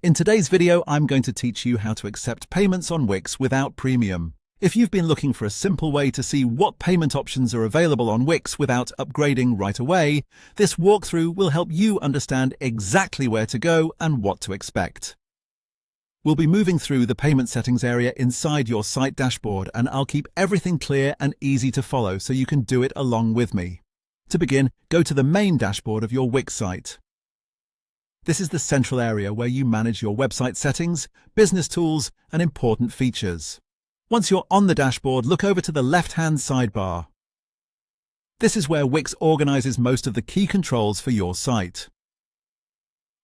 In today's video, I'm going to teach you how to accept payments on Wix without premium. If you've been looking for a simple way to see what payment options are available on Wix without upgrading right away, this walkthrough will help you understand exactly where to go and what to expect. We'll be moving through the payment settings area inside your site dashboard, and I'll keep everything clear and easy to follow so you can do it along with me. To begin, go to the main dashboard of your Wix site. This is the central area where you manage your website settings, business tools, and important features. Once you're on the dashboard, look over to the left-hand sidebar. This is where Wix organizes most of the key controls for your site.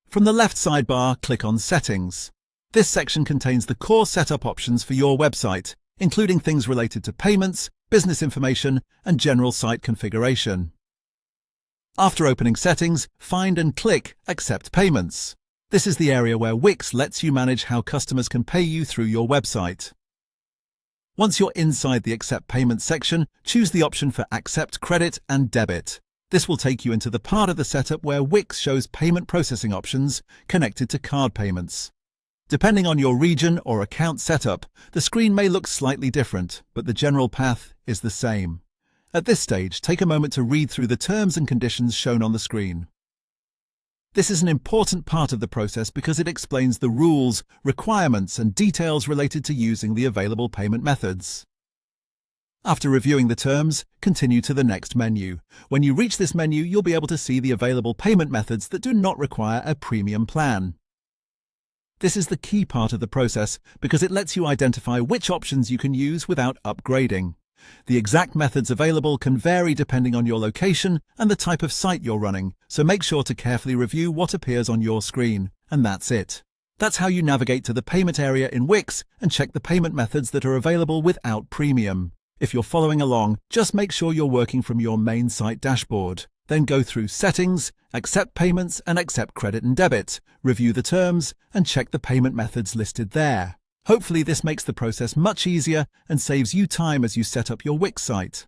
From the left sidebar, click on Settings. This section contains the core setup options for your website, including things related to payments, business information, and general site configuration. After opening Settings, find and click Accept Payments. This is the area where Wix lets you manage how customers can pay you through your website. Once you're inside the Accept Payments section, choose the option for Accept Credit and Debit. This will take you into the part of the setup where Wix shows payment processing options connected to card payments. Depending on your region or account setup, the screen may look slightly different, but the general path is the same. At this stage, take a moment to read through the terms and conditions shown on the screen. This is an important part of the process because it explains the rules, requirements, and details related to using the available payment methods. After reviewing the terms, continue to the next menu. When you reach this menu, you'll be able to see the available payment methods that do not require a premium plan. This is the key part of the process because it lets you identify which options you can use without upgrading. The exact methods available can vary depending on your location and the type of site you're running, so make sure to carefully review what appears on your screen. And that's it. That's how you navigate to the payment area in Wix and check the payment methods that are available without premium. If you're following along, just make sure you're working from your main site dashboard. Then go through Settings, Accept Payments and Accept Credit and Debit, review the terms, and check the payment methods listed there. Hopefully this makes the process much easier and saves you time as you set up your Wix site.